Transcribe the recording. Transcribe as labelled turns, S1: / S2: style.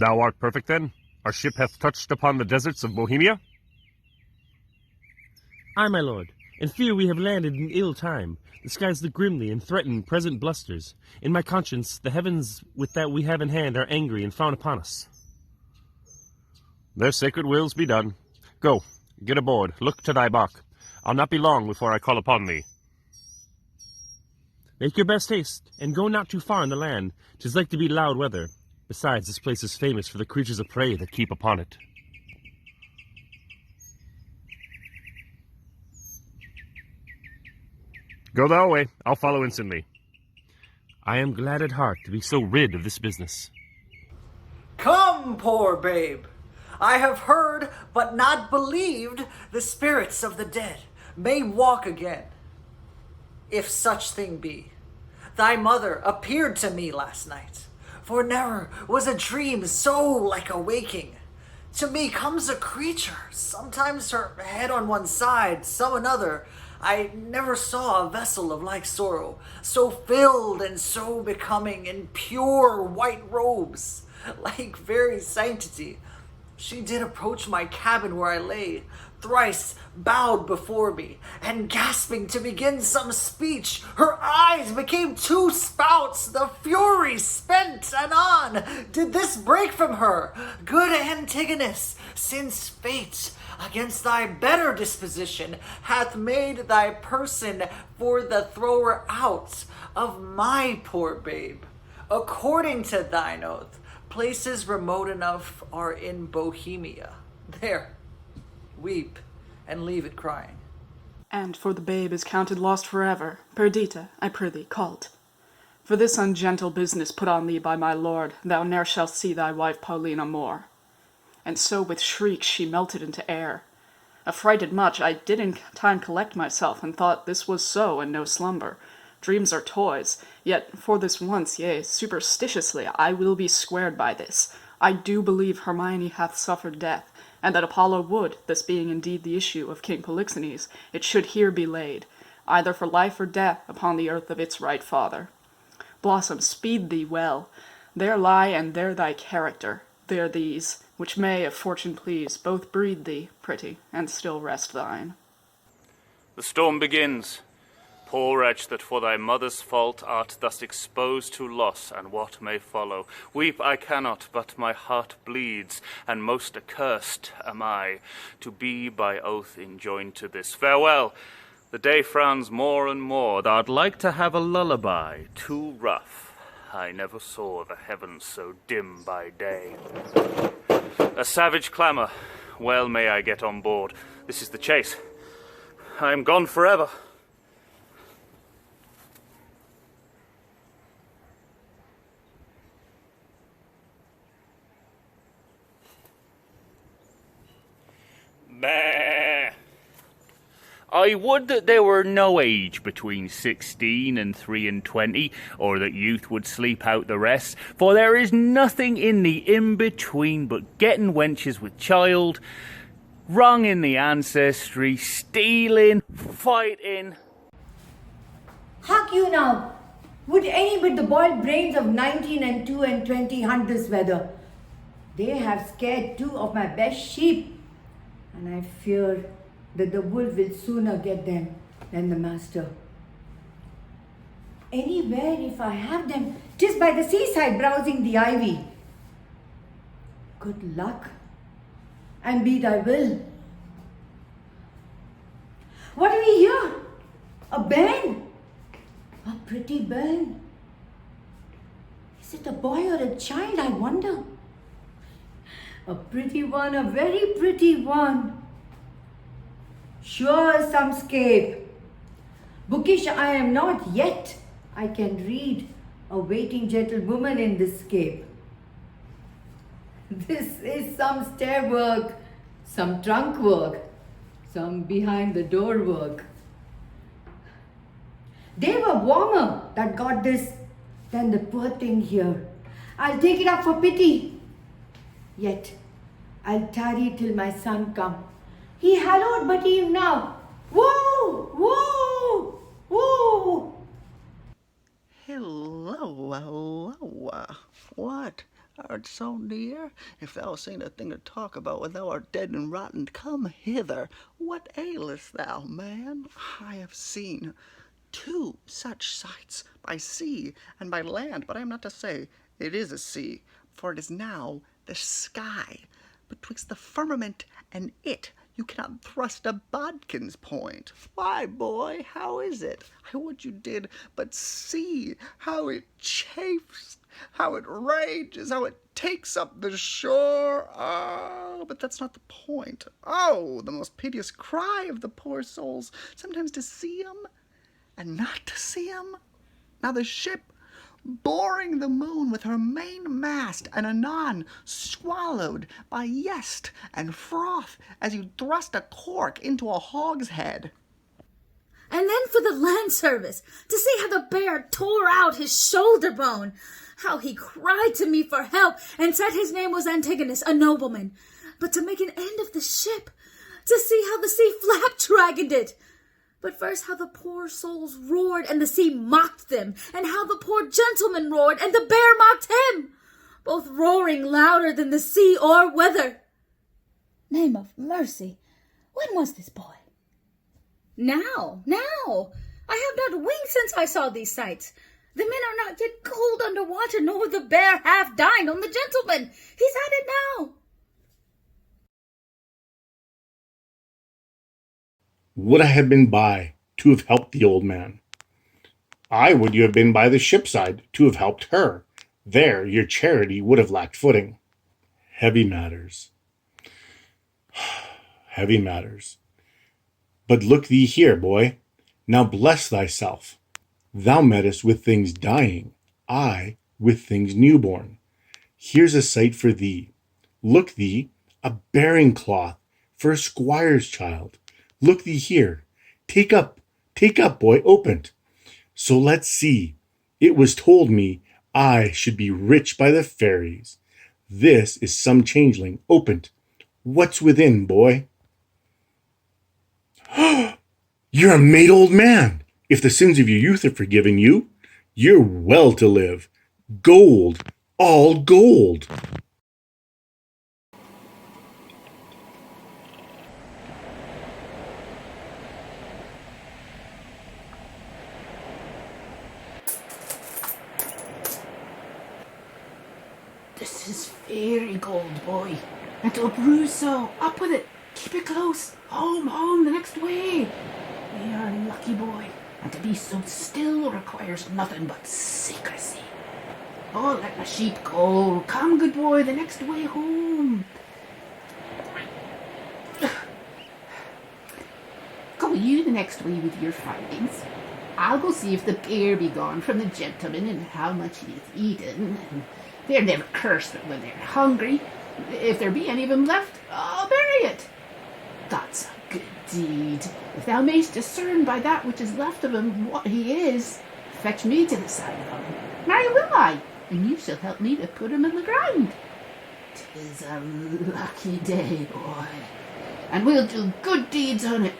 S1: Thou art perfect, then? Our ship hath touched upon the deserts of Bohemia?
S2: Aye, my lord. In fear we have landed in ill time. The skies look grimly and threaten present blusters. In my conscience, the heavens with that we have in hand are angry and frown upon us.
S1: Their sacred wills be done. Go, get aboard, look to thy bark. I'll not be long before I call upon thee.
S2: Make your best haste, and go not too far in the land. 'Tis like to be loud weather. Besides, this place is famous for the creatures of prey that keep upon it.
S1: Go thou away, I'll follow instantly.
S2: I am glad at heart to be so rid of this business.
S3: Come, poor babe. I have heard, but not believed, the spirits of the dead may walk again. If such thing be, thy mother appeared to me last night, for never was a dream so like a waking. To me comes a creature, sometimes her head on one side, some another. I never saw a vessel of like sorrow, so filled and so becoming in pure white robes, like very sanctity. She did approach my cabin where I lay, thrice bowed before me, and gasping to begin some speech, her eyes became two spouts, the fury spent anon. Did this break from her, good Antigonus, since fate against thy better disposition hath made thy person for the thrower out of my poor babe? According to thine oath, places remote enough are in Bohemia. There, weep and leave it crying.
S4: And for the babe is counted lost forever, Perdita, I prithee, call't. For this ungentle business put on thee by my lord, thou ne'er shalt see thy wife Paulina more. And so with shrieks she melted into air. Affrighted much, I did in time collect myself, and thought this was so, and no slumber. Dreams are toys, yet for this once, yea, superstitiously, I will be squared by this. I do believe Hermione hath suffered death, and that Apollo would, this being indeed the issue of King Polixenes, it should here be laid, either for life or death, upon the earth of its right father. Blossom, speed thee well. There lie, and there thy character. There these, which may, if fortune please, both breed thee, pretty, and still rest thine.
S5: The storm begins. Poor wretch, that for thy mother's fault art thus exposed to loss and what may follow. Weep I cannot, but my heart bleeds, and most accursed am I, to be by oath enjoined to this. Farewell! The day frowns more and more. Thou'rt like to have a lullaby, too rough. I never saw the heavens so dim by day. A savage clamour. Well may I get on board. This is the chase. I am gone forever. Bah. I would that there were no age between 16 and 23, or that youth would sleep out the rest, for there is nothing in the in-between but getting wenches with child, wrong in the ancestry, stealing, fighting.
S6: Hark you now, would any but the boiled brains of 19 and 2 and 20 hunt this weather? They have scared 2 of my best sheep, and I fear that the wolf will sooner get them than the master. Anywhere if I have them, 'tis by the seaside browsing the ivy. Good luck, and be thy will. What do we hear? A bairn? A pretty bairn. Is it a boy or a child, I wonder? A pretty one, a very pretty one. Sure some scape. Bookish I am not, yet I can read a waiting gentlewoman in this scape. This is some stair work, some trunk work, some behind the door work. They were warmer that got this than the poor thing here. I'll take it up for pity. Yet I'll tarry till my son come. He hallowed but even now. Woo! Woo! Woo!
S7: Hello. What art so near? If thou seen a thing to talk about when thou art dead and rotten, come hither. What ailest thou, man? I have seen 2 such sights, by sea and by land, but I am not to say it is a sea, for it is now the sky. Betwixt the firmament and it you cannot thrust a bodkin's point. Why, boy, how is it? I would you did but see how it chafes, how it rages, how it takes up the shore. Oh, but that's not the point. Oh, the most piteous cry of the poor souls, sometimes to see 'em and not to see 'em. Now the ship, boring the moon with her main mast, and anon swallowed by yeast and froth, as you thrust a cork into a hogshead.
S8: And then for the land service, to see how the bear tore out his shoulder bone, how he cried to me for help, and said his name was Antigonus, a nobleman, but to make an end of the ship, to see how the sea flap-dragoned it. But first how the poor souls roared, and the sea mocked them, and how the poor gentleman roared, and the bear mocked him, both roaring louder than the sea or weather.
S6: Name of mercy, when was this, boy?
S8: Now. I have not winked since I saw these sights. The men are not yet cold under water, nor the bear half dined on the gentleman. He's at it now.
S9: Would I had been by to have helped the old man. I would you have been by the shipside to have helped her. There your charity would have lacked footing. Heavy matters. Heavy matters. But look thee here, boy. Now bless thyself. Thou mettest with things dying, I with things newborn. Here's a sight for thee. Look thee, a bearing cloth for a squire's child. Look thee here. Take up, boy, open't. So let's see. It was told me I should be rich by the fairies. This is some changeling, open't. What's within, boy? You're a made old man. If the sins of your youth are forgiven you, you're well to live. Gold, all gold.
S10: This is fairy gold, boy. And don't bruise so. Up with it. Keep it close. Home, the next way. We are lucky, boy. And to be so still requires nothing but secrecy. Oh, let the sheep go. Come, good boy, the next way home. Go you the next way with your findings. I'll go see if the bear be gone from the gentleman and how much he has eaten. And they're never cursed when they're hungry. If there be any of them left, I'll bury it. That's a good deed. If thou mayst discern by that which is left of him what he is, fetch me to the side of him. Marry will I, and you shall help me to put him in the ground. 'Tis a lucky day, boy, and we'll do good deeds on it.